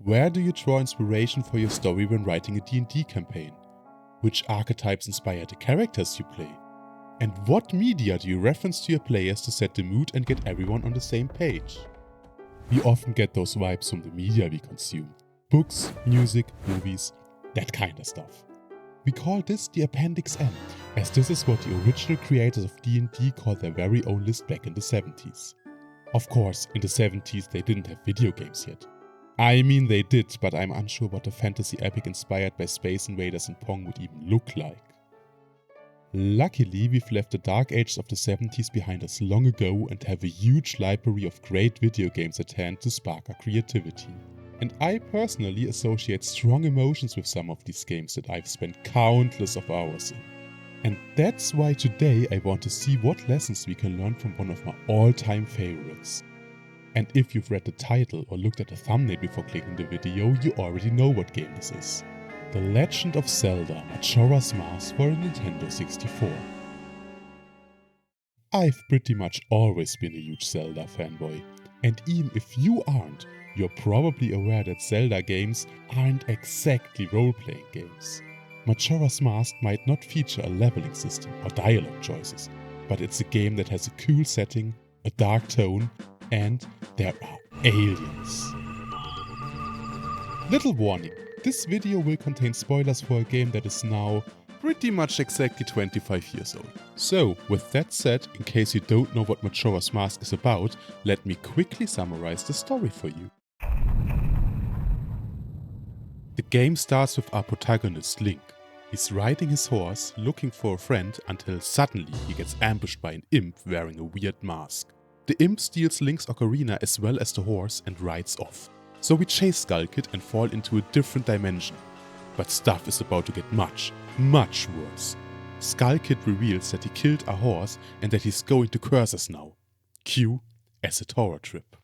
Where do you draw inspiration for your story when writing a D&D campaign? Which archetypes inspire the characters you play? And what media do you reference to your players to set the mood and get everyone on the same page? We often get those vibes from the media we consume. Books, music, movies, that kind of stuff. We call this the Appendix N, as this is what the original creators of D&D called their very own list back in the 70s. Of course, in the 70s they didn't have video games yet. I mean they did, but I'm unsure what a fantasy epic inspired by Space Invaders and Pong would even look like. Luckily, we've left the dark ages of the 70s behind us long ago and have a huge library of great video games at hand to spark our creativity. And I personally associate strong emotions with some of these games that I've spent countless of hours in. And that's why today I want to see what lessons we can learn from one of my all-time favorites. And if you've read the title or looked at the thumbnail before clicking the video, you already know what game this is. The Legend of Zelda Majora's Mask for a Nintendo 64. I've pretty much always been a huge Zelda fanboy, and even if you aren't, you're probably aware that Zelda games aren't exactly role-playing games. Majora's Mask might not feature a leveling system or dialogue choices, but it's a game that has a cool setting, a dark tone, and there are aliens. Little warning, this video will contain spoilers for a game that is now pretty much exactly 25 years old. So, with that said, in case you don't know what Majora's Mask is about, let me quickly summarize the story for you. The game starts with our protagonist Link. He's riding his horse, looking for a friend, until suddenly he gets ambushed by an imp wearing a weird mask. The imp steals Link's ocarina as well as the horse and rides off. So we chase Skull Kid and fall into a different dimension. But stuff is about to get much, much worse. Skull Kid reveals that he killed our horse and that he's going to curse us now. Cue Acid Horror Trip.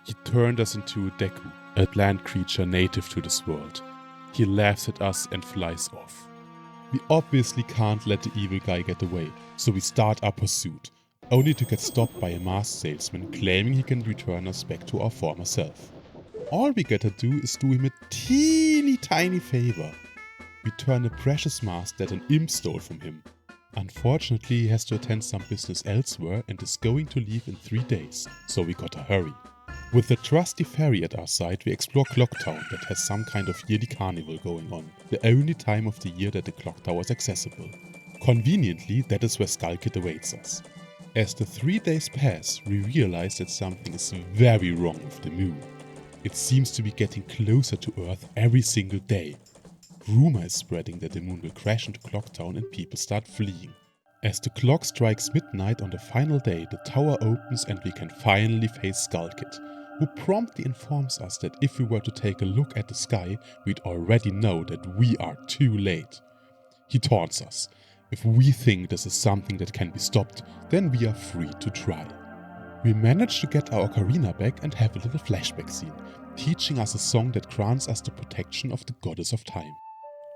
He turned us into a Deku, a plant creature native to this world. He laughs at us and flies off. We obviously can't let the evil guy get away, so we start our pursuit, only to get stopped by a masked salesman claiming he can return us back to our former self. All we gotta do is do him a teeny tiny favor. We turn a precious mask that an imp stole from him. Unfortunately, he has to attend some business elsewhere and is going to leave in 3 days, so we gotta hurry. With the trusty fairy at our side, we explore Clock Town that has some kind of yearly carnival going on, the only time of the year that the clock tower is accessible. Conveniently, that is where Skull Kid awaits us. As the 3 days pass, we realize that something is very wrong with the moon. It seems to be getting closer to Earth every single day. Rumor is spreading that the moon will crash into Clock Town and people start fleeing. As the clock strikes midnight on the final day, the tower opens and we can finally face Skull Kid, who promptly informs us that if we were to take a look at the sky, we'd already know that we are too late. He taunts us. If we think this is something that can be stopped, then we are free to try. We manage to get our ocarina back and have a little flashback scene, teaching us a song that grants us the protection of the goddess of time.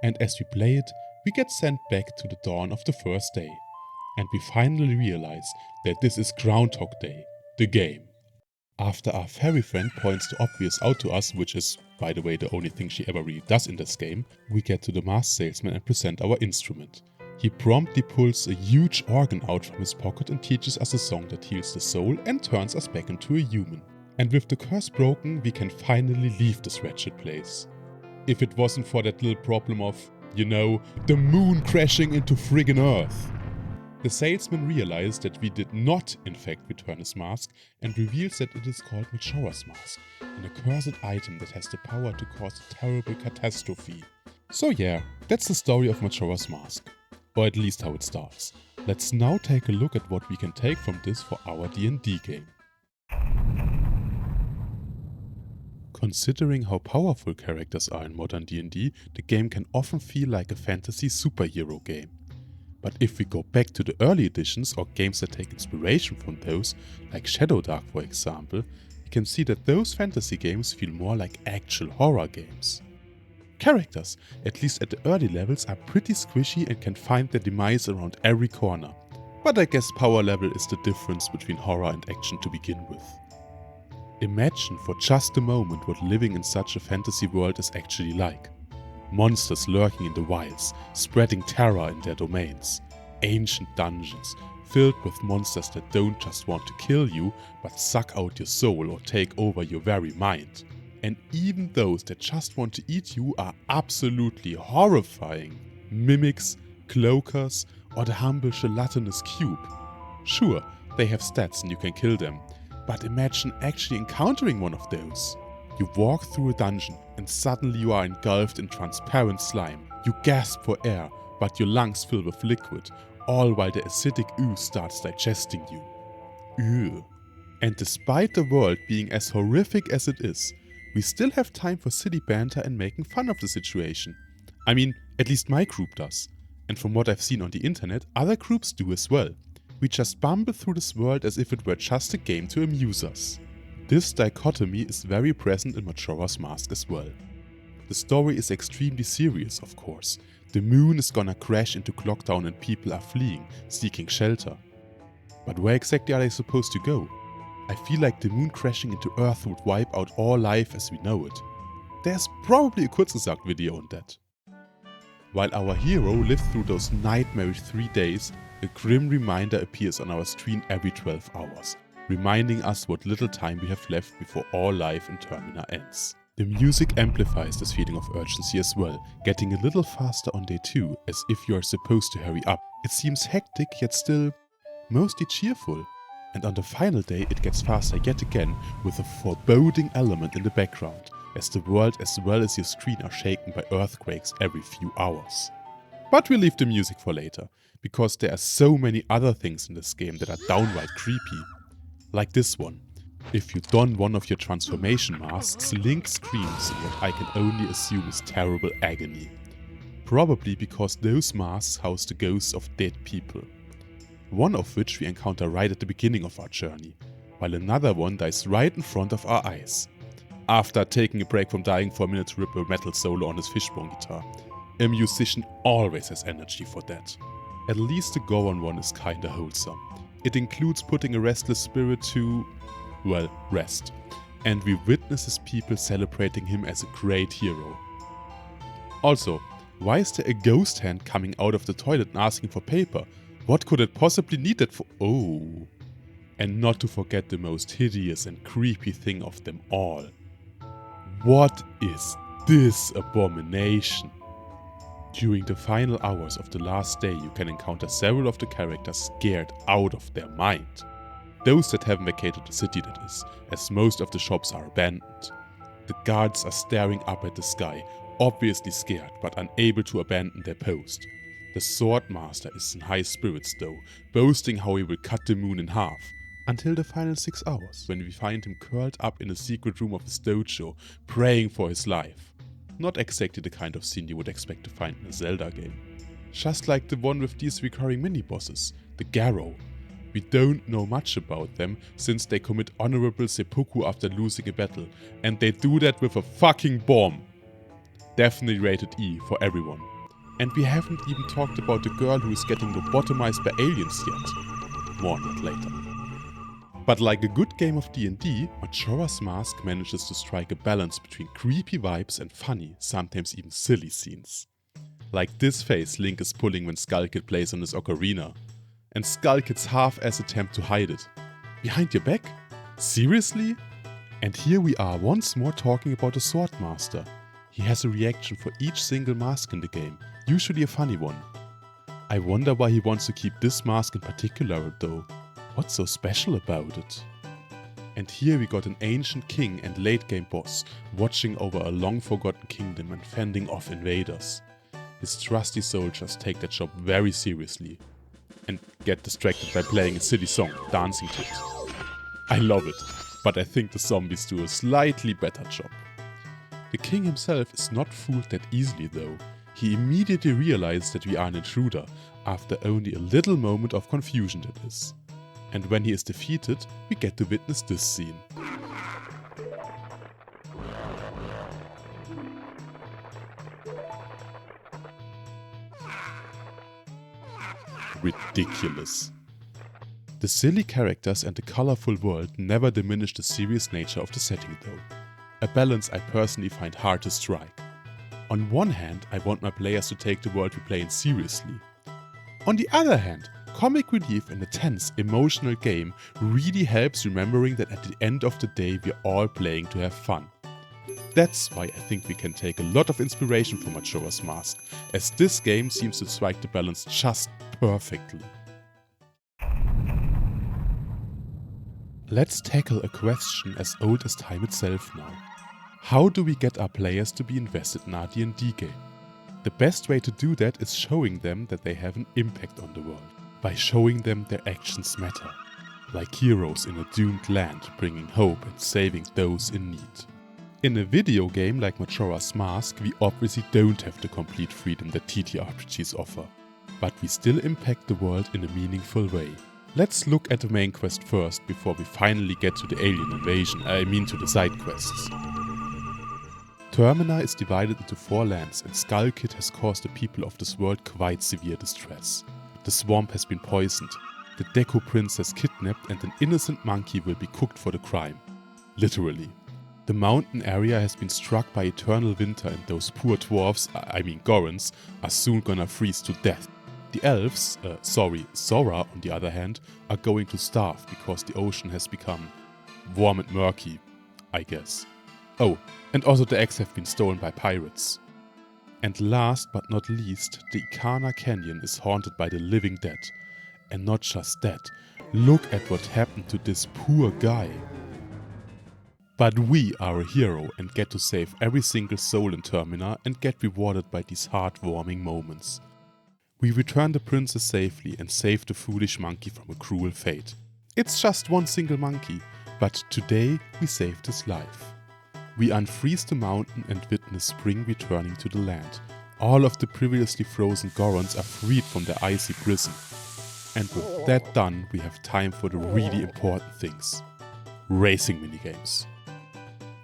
And as we play it, we get sent back to the dawn of the first day. And we finally realize that this is Groundhog Day, the game. After our fairy friend points the obvious out to us, which is, by the way, the only thing she ever really does in this game, we get to the masked salesman and present our instrument. He promptly pulls a huge organ out from his pocket and teaches us a song that heals the soul and turns us back into a human. And with the curse broken, we can finally leave this wretched place. If it wasn't for that little problem of, you know, the moon crashing into friggin' Earth. The salesman realized that we did not in fact return his mask and reveals that it is called Majora's Mask, an accursed item that has the power to cause a terrible catastrophe. So yeah, that's the story of Majora's Mask. Or at least how it starts. Let's now take a look at what we can take from this for our D&D game. Considering how powerful characters are in modern D&D, the game can often feel like a fantasy superhero game. But if we go back to the early editions or games that take inspiration from those, like Shadow Dark for example, we can see that those fantasy games feel more like actual horror games. Characters, at least at the early levels, are pretty squishy and can find their demise around every corner. But I guess power level is the difference between horror and action to begin with. Imagine for just a moment what living in such a fantasy world is actually like. Monsters lurking in the wilds, spreading terror in their domains. Ancient dungeons, filled with monsters that don't just want to kill you, but suck out your soul or take over your very mind. And even those that just want to eat you are absolutely horrifying. Mimics, cloakers, or the humble gelatinous cube. Sure, they have stats and you can kill them, but imagine actually encountering one of those. You walk through a dungeon and suddenly you are engulfed in transparent slime. You gasp for air, but your lungs fill with liquid, all while the acidic ooze starts digesting you. Ew. And despite the world being as horrific as it is, we still have time for silly banter and making fun of the situation. I mean, at least my group does. And from what I've seen on the internet, other groups do as well. We just bumble through this world as if it were just a game to amuse us. This dichotomy is very present in Majora's Mask as well. The story is extremely serious, of course. The moon is gonna crash into Clocktown and people are fleeing, seeking shelter. But where exactly are they supposed to go? I feel like the moon crashing into Earth would wipe out all life as we know it. There's probably a Kurzgesagt video on that. While our hero lived through those nightmarish 3 days, a grim reminder appears on our screen every 12 hours. Reminding us what little time we have left before all life in Termina ends. The music amplifies this feeling of urgency as well, getting a little faster on day 2, as if you are supposed to hurry up. It seems hectic yet still mostly cheerful. And on the final day it gets faster yet again with a foreboding element in the background, as the world as well as your screen are shaken by earthquakes every few hours. But we'll leave the music for later, because there are so many other things in this game that are downright creepy. Like this one. If you don one of your transformation masks, Link screams in what I can only assume is terrible agony. Probably because those masks house the ghosts of dead people. One of which we encounter right at the beginning of our journey, while another one dies right in front of our eyes. After taking a break from dying for a minute to rip a metal solo on his fishbone guitar. A musician always has energy for that. At least the Goron one is kinda wholesome. It includes putting a restless spirit to, well, rest. And we witness his people celebrating him as a great hero. Also, why is there a ghost hand coming out of the toilet and asking for paper? What could it possibly need that for? Oh. And not to forget the most hideous and creepy thing of them all. What is this abomination? During the final hours of the last day, you can encounter several of the characters scared out of their mind. Those that haven't vacated the city, that is, as most of the shops are abandoned. The guards are staring up at the sky, obviously scared but unable to abandon their post. The Swordmaster is in high spirits though, boasting how he will cut the moon in half. Until the final 6 hours, when we find him curled up in a secret room of his dojo, praying for his life. Not exactly the kind of scene you would expect to find in a Zelda game. Just like the one with these recurring mini-bosses, the Garrow. We don't know much about them, since they commit honorable seppuku after losing a battle, and they do that with a fucking bomb. Definitely rated E for everyone. And we haven't even talked about the girl who is getting lobotomized by aliens yet. More on that later. But like a good game of D&D, Majora's Mask manages to strike a balance between creepy vibes and funny, sometimes even silly scenes. Like this face Link is pulling when Skull Kid plays on his ocarina. And Skull Kid's half-ass attempt to hide it. Behind your back? Seriously? And here we are once more talking about the Swordmaster. He has a reaction for each single mask in the game, usually a funny one. I wonder why he wants to keep this mask in particular though. What's so special about it? And here we got an ancient king and late game boss watching over a long forgotten kingdom and fending off invaders. His trusty soldiers take that job very seriously and get distracted by playing a silly song, dancing to it. I love it, but I think the zombies do a slightly better job. The king himself is not fooled that easily though. He immediately realizes that we are an intruder, after only a little moment of confusion that is. And when he is defeated, we get to witness this scene. Ridiculous. The silly characters and the colorful world never diminish the serious nature of the setting though. A balance I personally find hard to strike. On one hand, I want my players to take the world we play in seriously. On the other hand, comic relief in a tense, emotional game really helps remembering that at the end of the day we're all playing to have fun. That's why I think we can take a lot of inspiration from Majora's Mask, as this game seems to strike the balance just perfectly. Let's tackle a question as old as time itself now. How do we get our players to be invested in our D&D game? The best way to do that is showing them that they have an impact on the world, by showing them their actions matter, like heroes in a doomed land bringing hope and saving those in need. In a video game like Majora's Mask, we obviously don't have the complete freedom that TTRPGs offer, but we still impact the world in a meaningful way. Let's look at the main quest first before we finally get to the alien invasion, to the side quests. Termina is divided into 4 lands and Skull Kid has caused the people of this world quite severe distress. The swamp has been poisoned, the Deku princess kidnapped and an innocent monkey will be cooked for the crime. Literally. The mountain area has been struck by eternal winter and those poor dwarves, Gorons, are soon gonna freeze to death. The elves, Sora on the other hand, are going to starve because the ocean has become warm and murky, I guess. Oh, and also the eggs have been stolen by pirates. And last but not least, the Ikana Canyon is haunted by the living dead. And not just that, look at what happened to this poor guy. But we are a hero and get to save every single soul in Termina and get rewarded by these heartwarming moments. We return the princess safely and save the foolish monkey from a cruel fate. It's just one single monkey, but today we saved his life. We unfreeze the mountain and witness spring returning to the land. All of the previously frozen Gorons are freed from their icy prison. And with that done, we have time for the really important things. Racing minigames.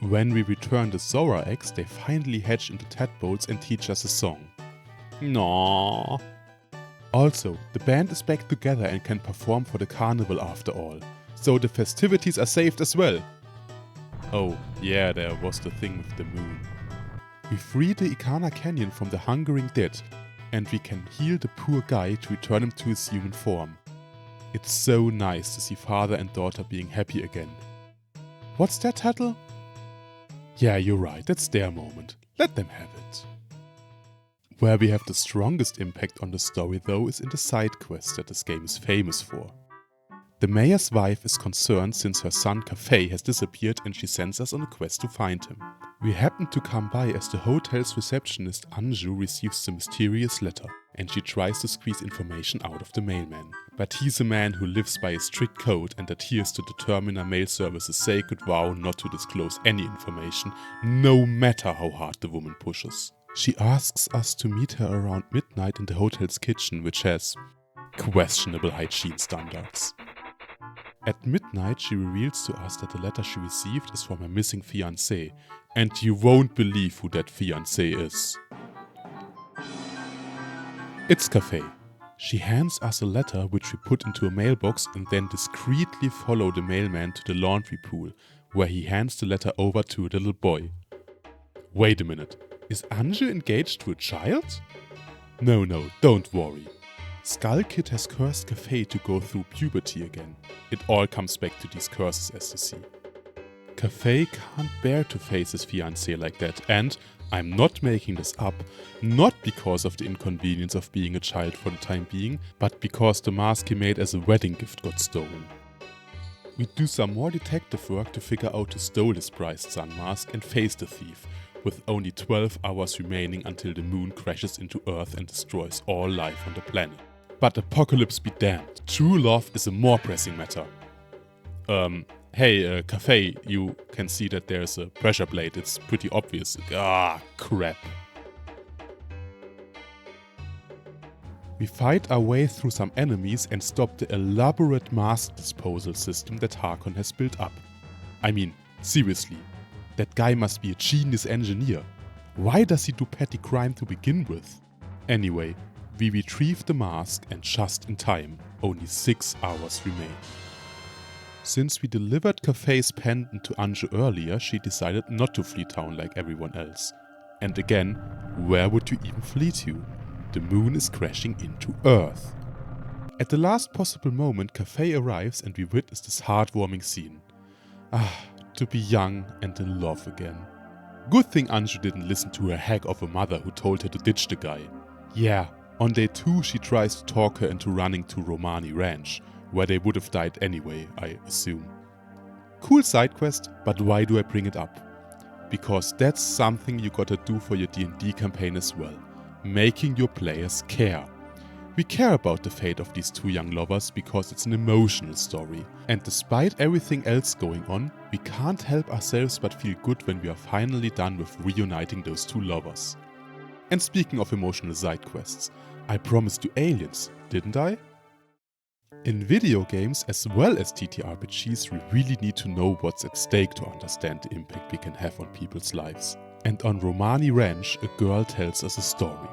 When we return the Zora eggs, they finally hatch into tadpoles and teach us a song. Aww. Also, the band is back together and can perform for the carnival after all. So the festivities are saved as well. Oh, yeah, there was the thing with the moon. We free the Ikana Canyon from the hungering dead, and we can heal the poor guy to return him to his human form. It's so nice to see father and daughter being happy again. What's that, Tuttle? Yeah, you're right, that's their moment. Let them have it. Where we have the strongest impact on the story though is in the side quests that this game is famous for. The mayor's wife is concerned since her son Cafe has disappeared and she sends us on a quest to find him. We happen to come by as the hotel's receptionist Anju receives the mysterious letter and she tries to squeeze information out of the mailman. But he's a man who lives by a strict code and adheres to the Termina Mail Service's sacred vow not to disclose any information, no matter how hard the woman pushes. She asks us to meet her around midnight in the hotel's kitchen, which has questionable hygiene standards. At midnight, she reveals to us that the letter she received is from her missing fiancé, and you won't believe who that fiancé is. It's Cafe. She hands us a letter which we put into a mailbox and then discreetly follow the mailman to the laundry pool, where he hands the letter over to a little boy. Wait a minute, is Anju engaged to a child? No, don't worry. Skull Kid has cursed Cafe to go through puberty again. It all comes back to these curses as you see. Cafe can't bear to face his fiancée like that and, I'm not making this up, not because of the inconvenience of being a child for the time being, but because the mask he made as a wedding gift got stolen. We do some more detective work to figure out who stole his prized sun mask and face the thief, with only 12 hours remaining until the moon crashes into Earth and destroys all life on the planet. But apocalypse be damned, true love is a more pressing matter. Hey, Cafe, you can see that there's a pressure plate, it's pretty obvious. Ah, crap. We fight our way through some enemies and stop the elaborate mask disposal system that Harkon has built up. I mean, seriously, that guy must be a genius engineer. Why does he do petty crime to begin with? Anyway, we retrieve the mask and just in time, only 6 hours remain. Since we delivered Kafei's pendant to Anju earlier, she decided not to flee town like everyone else. And again, where would you even flee to? The moon is crashing into Earth. At the last possible moment, Kafei arrives and we witness this heartwarming scene. To be young and in love again. Good thing Anju didn't listen to her hag of a mother who told her to ditch the guy. Yeah, on day 2 she tries to talk her into running to Romani Ranch, where they would have died anyway, I assume. Cool side quest, but why do I bring it up? Because that's something you gotta do for your D&D campaign as well. Making your players care. We care about the fate of these 2 young lovers because it's an emotional story. And despite everything else going on, we can't help ourselves but feel good when we are finally done with reuniting those 2 lovers. And speaking of emotional side quests, I promised you aliens, didn't I? In video games as well as TTRPGs, we really need to know what's at stake to understand the impact we can have on people's lives. And on Romani Ranch, a girl tells us a story.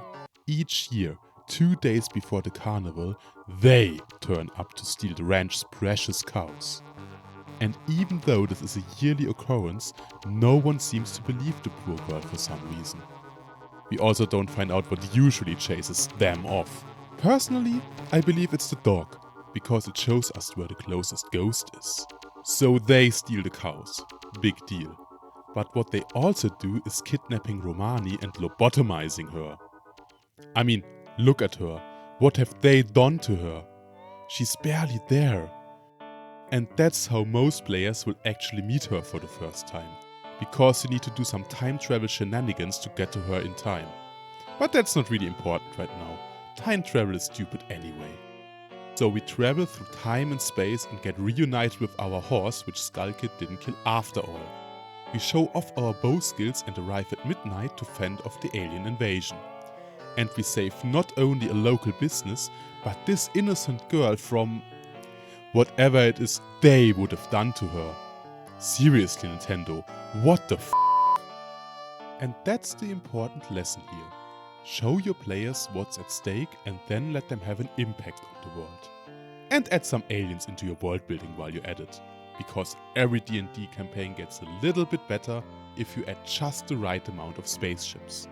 Each year, 2 days before the carnival, they turn up to steal the ranch's precious cows. And even though this is a yearly occurrence, no one seems to believe the poor girl for some reason. We also don't find out what usually chases them off. Personally, I believe it's the dog, because it shows us where the closest ghost is. So they steal the cows. Big deal. But what they also do is kidnapping Romani and lobotomizing her. I mean, look at her. What have they done to her? She's barely there. And that's how most players will actually meet her for the first time. Because you need to do some time travel shenanigans to get to her in time. But that's not really important right now. Time travel is stupid anyway. So we travel through time and space and get reunited with our horse, which Skull Kid didn't kill after all. We show off our bow skills and arrive at midnight to fend off the alien invasion. And we save not only a local business, but this innocent girl from whatever it is they would have done to her. Seriously, Nintendo, what the f***? And that's the important lesson here. Show your players what's at stake and then let them have an impact on the world. And add some aliens into your world building while you're at it. Because every D&D campaign gets a little bit better if you add just the right amount of spaceships.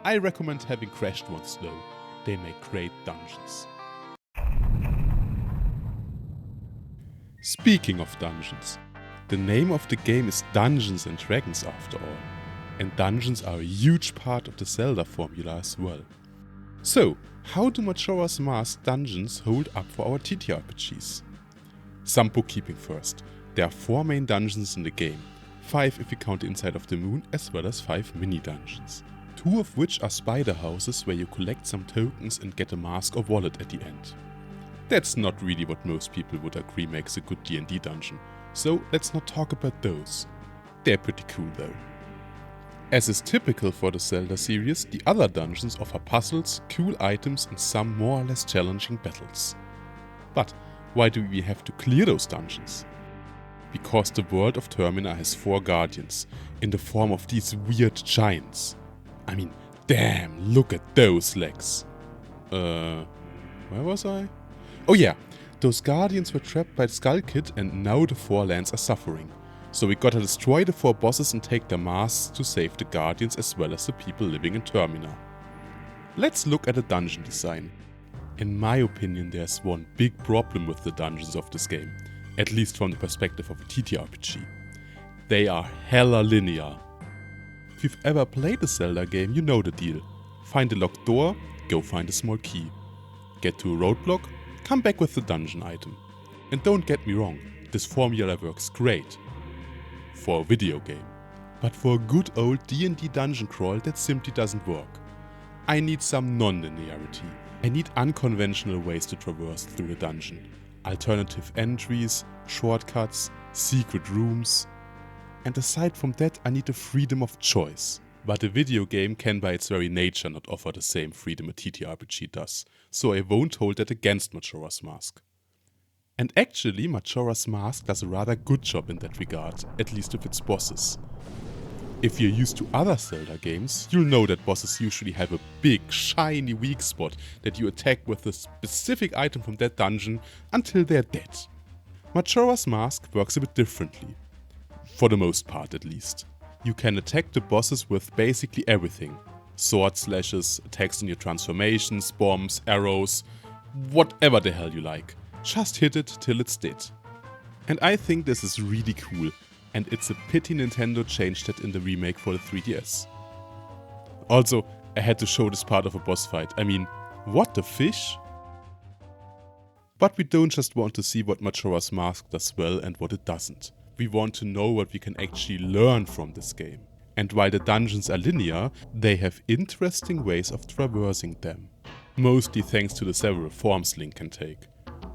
I recommend having crashed ones though, they make great dungeons. Speaking of dungeons, the name of the game is Dungeons & Dragons after all, and dungeons are a huge part of the Zelda formula as well. So, how do Majora's Mask dungeons hold up for our TTRPGs? Some bookkeeping first. There are 4 main dungeons in the game, 5 if you count the Inside of the Moon, as well as 5 mini-dungeons. 2 of which are spider houses where you collect some tokens and get a mask or wallet at the end. That's not really what most people would agree makes a good D&D dungeon, so let's not talk about those. They're pretty cool though. As is typical for the Zelda series, the other dungeons offer puzzles, cool items and some more or less challenging battles. But why do we have to clear those dungeons? Because the world of Termina has 4 guardians, in the form of these weird giants. I mean, damn, look at those legs. Where was I? Oh yeah, those guardians were trapped by the Skull Kid and now the 4 lands are suffering. So we gotta destroy the 4 bosses and take their masks to save the guardians as well as the people living in Termina. Let's look at the dungeon design. In my opinion, there's one big problem with the dungeons of this game, at least from the perspective of a TTRPG. They are hella linear. If you've ever played a Zelda game, you know the deal. Find a locked door, go find a small key. Get to a roadblock, come back with the dungeon item. And don't get me wrong, this formula works great. For a video game. But for a good old D&D dungeon crawl, that simply doesn't work. I need some non-linearity. I need unconventional ways to traverse through a dungeon. Alternative entries, shortcuts, secret rooms. And aside from that, I need the freedom of choice. But a video game can by its very nature not offer the same freedom a TTRPG does, so I won't hold that against Majora's Mask. And actually, Majora's Mask does a rather good job in that regard, at least with its bosses. If you're used to other Zelda games, you'll know that bosses usually have a big, shiny weak spot that you attack with a specific item from that dungeon until they're dead. Majora's Mask works a bit differently, for the most part at least. You can attack the bosses with basically everything. Sword slashes, attacks in your transformations, bombs, arrows, whatever the hell you like. Just hit it till it's dead. And I think this is really cool, and it's a pity Nintendo changed that in the remake for the 3DS. Also, I had to show this part of a boss fight. I mean, what the fish? But we don't just want to see what Majora's Mask does well and what it doesn't. We want to know what we can actually learn from this game. And while the dungeons are linear, they have interesting ways of traversing them. Mostly thanks to the several forms Link can take.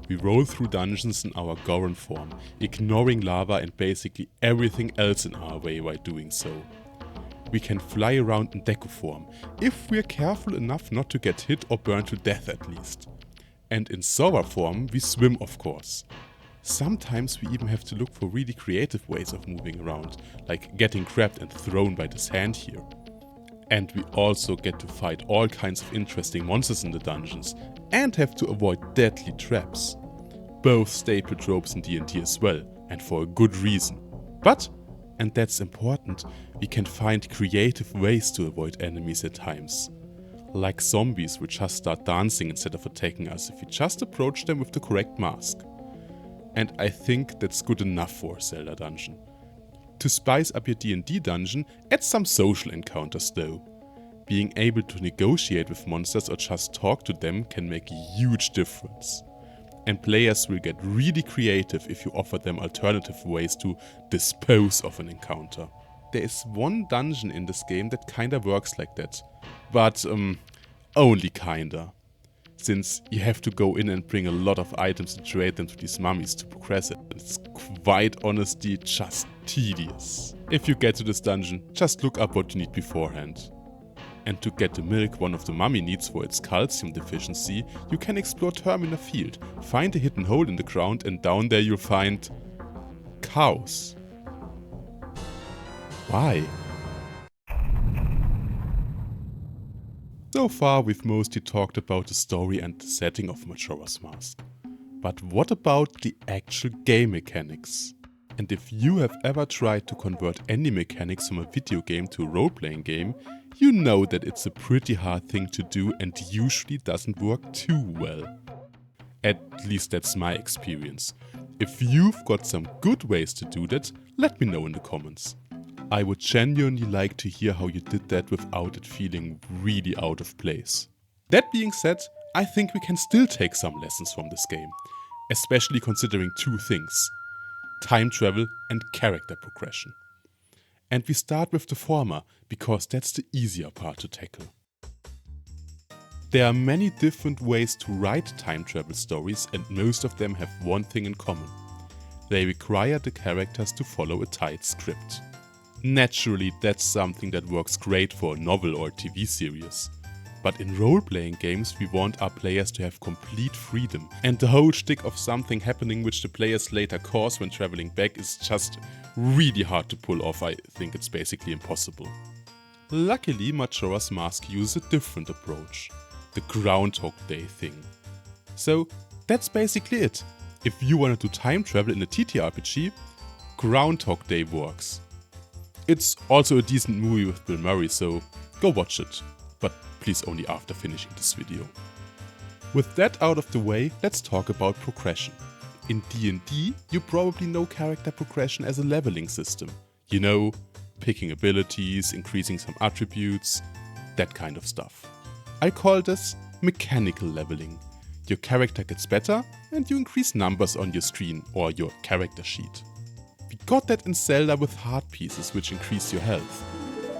We roll through dungeons in our Goron form, ignoring lava and basically everything else in our way while doing so. We can fly around in Deku form, if we're careful enough not to get hit or burned to death at least. And in Sora form, we swim of course. Sometimes we even have to look for really creative ways of moving around, like getting grabbed and thrown by this hand here. And we also get to fight all kinds of interesting monsters in the dungeons, and have to avoid deadly traps. Both staple tropes in D&D as well, and for a good reason. But, and that's important, we can find creative ways to avoid enemies at times. Like zombies which just start dancing instead of attacking us if we just approach them with the correct mask. And I think that's good enough for a Zelda dungeon. To spice up your D&D dungeon, add some social encounters though. Being able to negotiate with monsters or just talk to them can make a huge difference. And players will get really creative if you offer them alternative ways to dispose of an encounter. There is one dungeon in this game that kinda works like that. But only kinda. Since you have to go in and bring a lot of items and trade them to these mummies to progress it. It's quite honestly just tedious. If you get to this dungeon, just look up what you need beforehand. And to get the milk one of the mummy needs for its calcium deficiency, you can explore Termina Field, find a hidden hole in the ground, and down there you'll find cows. Why? So far we've mostly talked about the story and the setting of Majora's Mask. But what about the actual game mechanics? And if you have ever tried to convert any mechanics from a video game to a role-playing game, you know that it's a pretty hard thing to do and usually doesn't work too well. At least that's my experience. If you've got some good ways to do that, let me know in the comments. I would genuinely like to hear how you did that without it feeling really out of place. That being said, I think we can still take some lessons from this game, especially considering two things: time travel and character progression. And we start with the former, because that's the easier part to tackle. There are many different ways to write time travel stories, and most of them have one thing in common. They require the characters to follow a tight script. Naturally, that's something that works great for a novel or a TV series. But in role-playing games, we want our players to have complete freedom, and the whole shtick of something happening which the players later cause when traveling back is just really hard to pull off. I think it's basically impossible. Luckily, Majora's Mask uses a different approach. The Groundhog Day thing. So that's basically it. If you want to do time travel in a TTRPG, Groundhog Day works. It's also a decent movie with Bill Murray, so go watch it. But please only after finishing this video. With that out of the way, let's talk about progression. In D&D, you probably know character progression as a leveling system. You know, picking abilities, increasing some attributes, that kind of stuff. I call this mechanical leveling. Your character gets better and you increase numbers on your screen or your character sheet. We got that in Zelda with heart pieces which increase your health.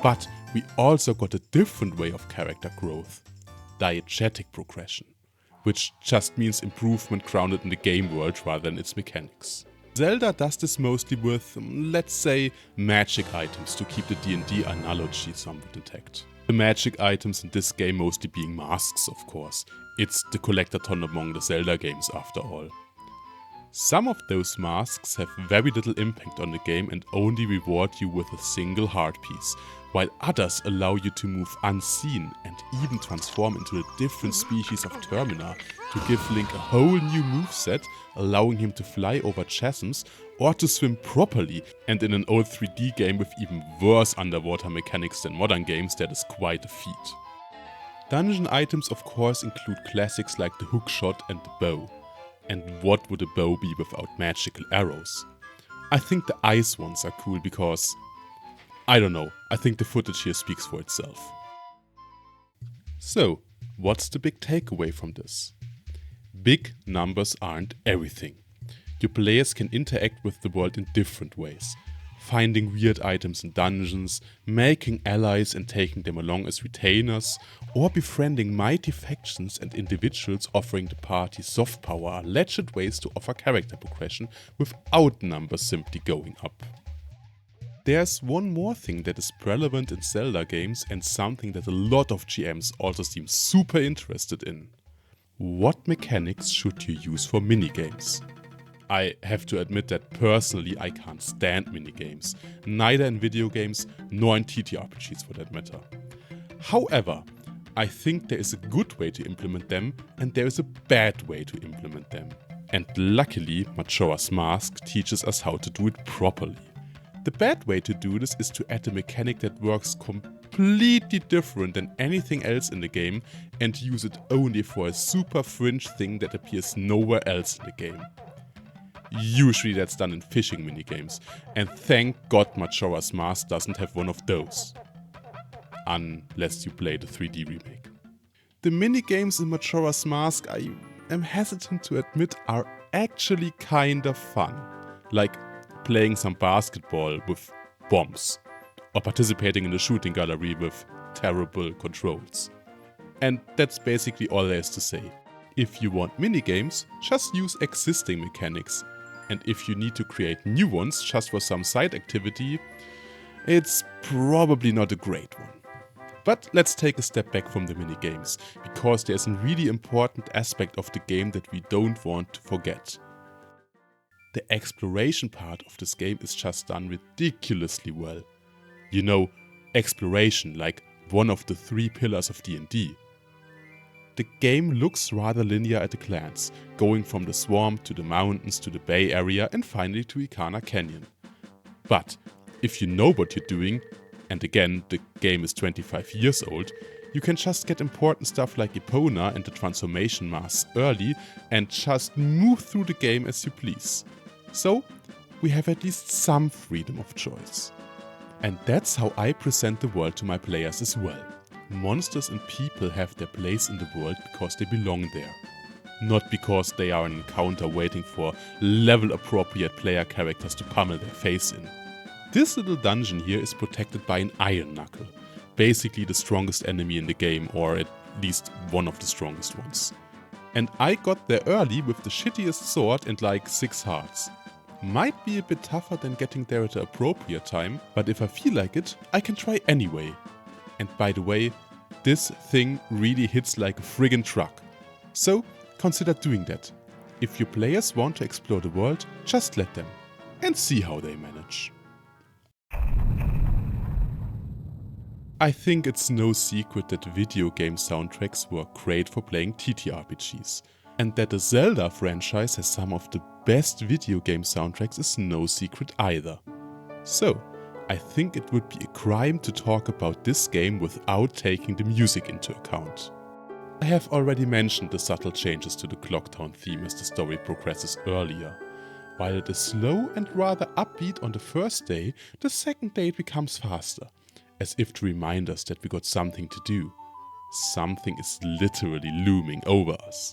But we also got a different way of character growth. Diegetic progression. Which just means improvement grounded in the game world rather than its mechanics. Zelda does this mostly with, let's say, magic items to keep the D&D analogy somewhat intact. The magic items in this game mostly being masks, of course. It's the collectathon among the Zelda games after all. Some of those masks have very little impact on the game and only reward you with a single heart piece, while others allow you to move unseen and even transform into a different species of Termina to give Link a whole new moveset, allowing him to fly over chasms or to swim properly, and in an old 3D game with even worse underwater mechanics than modern games, that is quite a feat. Dungeon items of course include classics like the hookshot and the bow. And what would a bow be without magical arrows? I think the ice ones are cool because, I don't know, I think the footage here speaks for itself. So, what's the big takeaway from this? Big numbers aren't everything. Your players can interact with the world in different ways. Finding weird items in dungeons, making allies and taking them along as retainers, or befriending mighty factions and individuals offering the party soft power are legit ways to offer character progression without numbers simply going up. There's one more thing that is relevant in Zelda games and something that a lot of GMs also seem super interested in. What mechanics should you use for minigames? I have to admit that personally I can't stand minigames, neither in video games nor in TTRPGs for that matter. However, I think there is a good way to implement them and there is a bad way to implement them. And luckily, Majora's Mask teaches us how to do it properly. The bad way to do this is to add a mechanic that works completely different than anything else in the game and use it only for a super fringe thing that appears nowhere else in the game. Usually that's done in fishing minigames, and thank God Majora's Mask doesn't have one of those. Unless you play the 3D remake. The minigames in Majora's Mask, I am hesitant to admit, are actually kinda fun. Like playing some basketball with bombs, or participating in a shooting gallery with terrible controls. And that's basically all there is to say. If you want minigames, just use existing mechanics. And if you need to create new ones just for some side activity, it's probably not a great one. But let's take a step back from the minigames, because there's a really important aspect of the game that we don't want to forget. The exploration part of this game is just done ridiculously well. You know, exploration, like one of the 3 pillars of D&D. The game looks rather linear at a glance, going from the swamp to the mountains to the Bay Area and finally to Ikana Canyon. But if you know what you're doing, and again the game is 25 years old, you can just get important stuff like Epona and the transformation masks early and just move through the game as you please. So we have at least some freedom of choice. And that's how I present the world to my players as well. Monsters and people have their place in the world because they belong there. Not because they are an encounter waiting for level-appropriate player characters to pummel their face in. This little dungeon here is protected by an iron knuckle, basically the strongest enemy in the game, or at least one of the strongest ones. And I got there early with the shittiest sword and like 6 hearts. Might be a bit tougher than getting there at the appropriate time, but if I feel like it, I can try anyway. And by the way, this thing really hits like a friggin' truck. So consider doing that. If your players want to explore the world, just let them. And see how they manage. I think it's no secret that video game soundtracks work great for playing TTRPGs. And that the Zelda franchise has some of the best video game soundtracks is no secret either. So, I think it would be a crime to talk about this game without taking the music into account. I have already mentioned the subtle changes to the Clocktown theme as the story progresses earlier. While it is slow and rather upbeat on the first day, the second day it becomes faster, as if to remind us that we got something to do. Something is literally looming over us.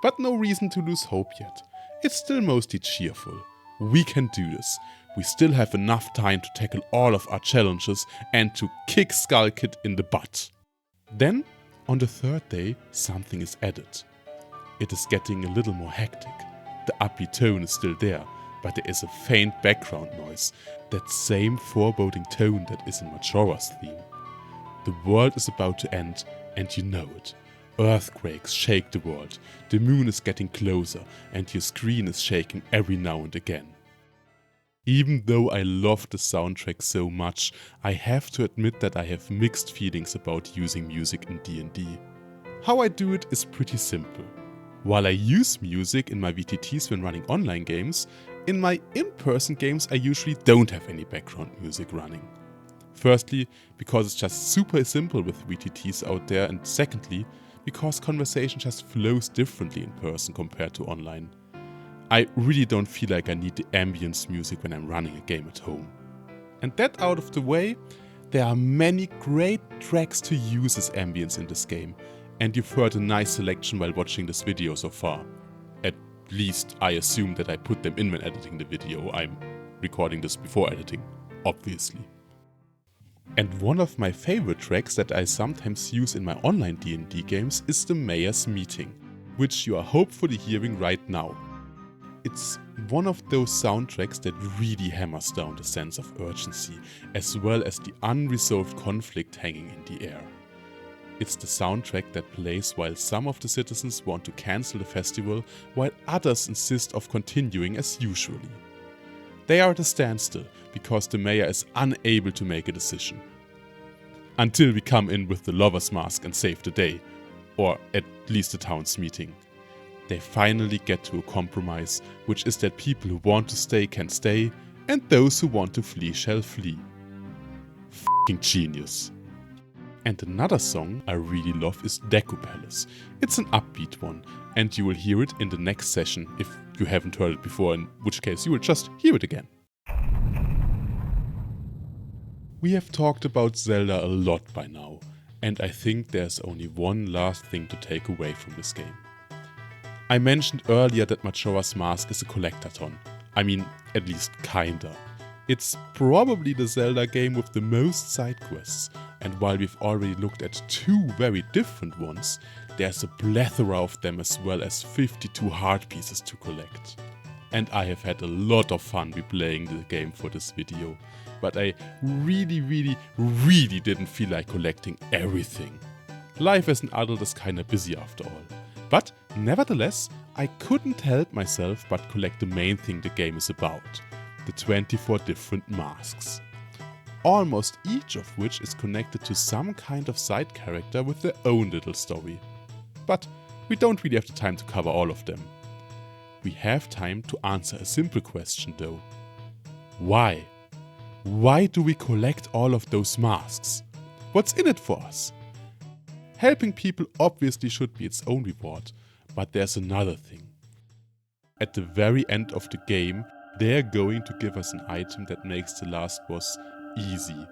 But no reason to lose hope yet. It's still mostly cheerful. We can do this. We still have enough time to tackle all of our challenges and to kick Skull Kid in the butt. Then, on the third day, something is added. It is getting a little more hectic. The upbeat tone is still there, but there is a faint background noise, that same foreboding tone that is in Majora's theme. The world is about to end, and you know it. Earthquakes shake the world, the moon is getting closer, and your screen is shaking every now and again. Even though I love the soundtrack so much, I have to admit that I have mixed feelings about using music in D&D. How I do it is pretty simple. While I use music in my VTTs when running online games, in my in-person games I usually don't have any background music running. Firstly, because it's just super simple with VTTs out there, and secondly, because conversation just flows differently in person compared to online. I really don't feel like I need the ambience music when I'm running a game at home. And that out of the way, there are many great tracks to use as ambience in this game, and you've heard a nice selection while watching this video so far. At least I assume that I put them in when editing the video. I'm recording this before editing, obviously. And one of my favorite tracks that I sometimes use in my online D&D games is the Mayor's Meeting, which you are hopefully hearing right now. It's one of those soundtracks that really hammers down the sense of urgency, as well as the unresolved conflict hanging in the air. It's the soundtrack that plays while some of the citizens want to cancel the festival, while others insist of continuing as usually. They are at a standstill because the mayor is unable to make a decision. Until we come in with the lover's mask and save the day, or at least the town's meeting. They finally get to a compromise, which is that people who want to stay can stay, and those who want to flee shall flee. F***ing genius. And another song I really love is Deku Palace. It's an upbeat one, and you will hear it in the next session if you haven't heard it before, in which case you will just hear it again. We have talked about Zelda a lot by now, and I think there's only one last thing to take away from this game. I mentioned earlier that Majora's Mask is a collectathon. I mean, at least kinda. It's probably the Zelda game with the most side quests, and while we've already looked at 2 very different ones, there's a plethora of them as well as 52 heart pieces to collect. And I have had a lot of fun replaying the game for this video, but I really didn't feel like collecting everything. Life as an adult is kinda busy after all. But nevertheless, I couldn't help myself but collect the main thing the game is about, the 24 different masks. Almost each of which is connected to some kind of side character with their own little story. But we don't really have the time to cover all of them. We have time to answer a simple question though. Why? Why do we collect all of those masks? What's in it for us? Helping people obviously should be its own reward, but there's another thing. At the very end of the game, they're going to give us an item that makes the last boss easy.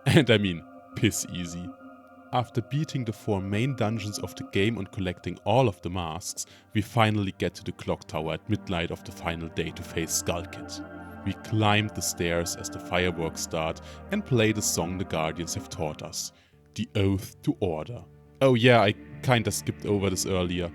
And I mean, piss easy. After beating the 4 main dungeons of the game and collecting all of the masks, we finally get to the clock tower at midnight of the final day to face Skull Kid. We climb the stairs as the fireworks start and play the song the Guardians have taught us, the Oath to Order. Oh yeah, I kinda skipped over this earlier.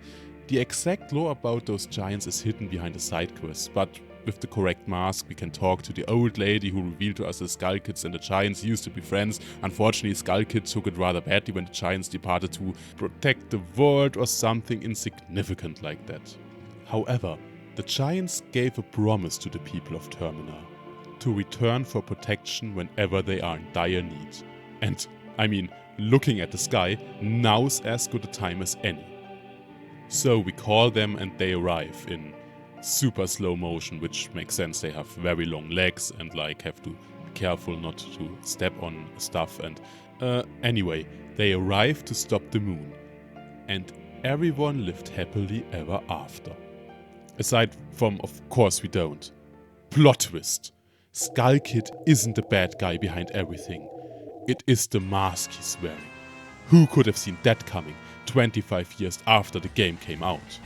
The exact lore about those giants is hidden behind the side quests, but with the correct mask we can talk to the old lady who revealed to us the Skull Kids and the giants used to be friends. Unfortunately, Skull Kid took it rather badly when the giants departed to protect the world or something insignificant like that. However, the giants gave a promise to the people of Termina, to return for protection whenever they are in dire need. And, I mean, looking at the sky, now's as good a time as any. So we call them and they arrive in super slow motion, which makes sense. They have very long legs and like have to be careful not to step on stuff. And anyway, they arrive to stop the moon. And everyone lived happily ever after. Aside from, of course we don't. Plot twist. Skull Kid isn't the bad guy behind everything. It is the mask he's wearing. Who could have seen that coming 25 years after the game came out?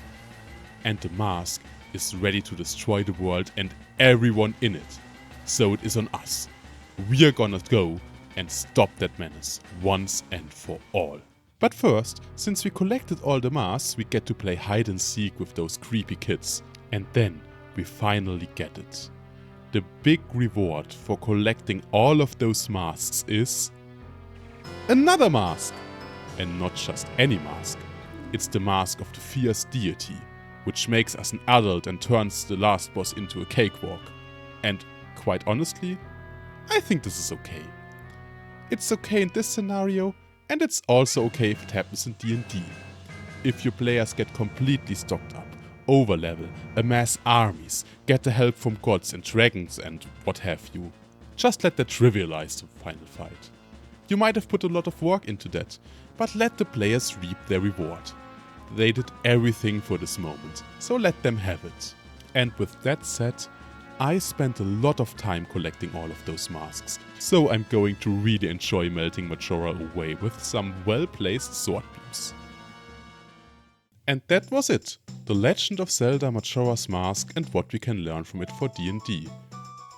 And the mask is ready to destroy the world and everyone in it. So it is on us. We're gonna go and stop that menace once and for all. But first, since we collected all the masks, we get to play hide and seek with those creepy kids. And then we we finally get it. The big reward for collecting all of those masks is another mask! And not just any mask. It's the mask of the fierce deity, which makes us an adult and turns the last boss into a cakewalk. And quite honestly, I think this is okay. It's okay in this scenario, and it's also okay if it happens in D&D. If your players get completely stocked up, overlevel, amass armies, get the help from gods and dragons and what have you, just let that trivialize the final fight. You might have put a lot of work into that, but let the players reap their reward. They did everything for this moment, so let them have it. And with that said, I spent a lot of time collecting all of those masks, so I'm going to really enjoy melting Majora away with some well-placed sword beams. And that was it, The Legend of Zelda Majora's Mask and what we can learn from it for D&D.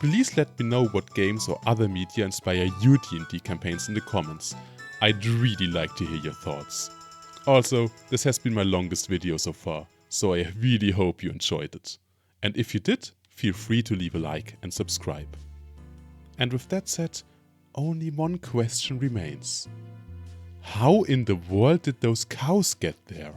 Please let me know what games or other media inspire your D&D campaigns in the comments. I'd really like to hear your thoughts. Also, this has been my longest video so far, so I really hope you enjoyed it. And if you did, feel free to leave a like and subscribe. And with that said, only one question remains. How in the world did those cows get there?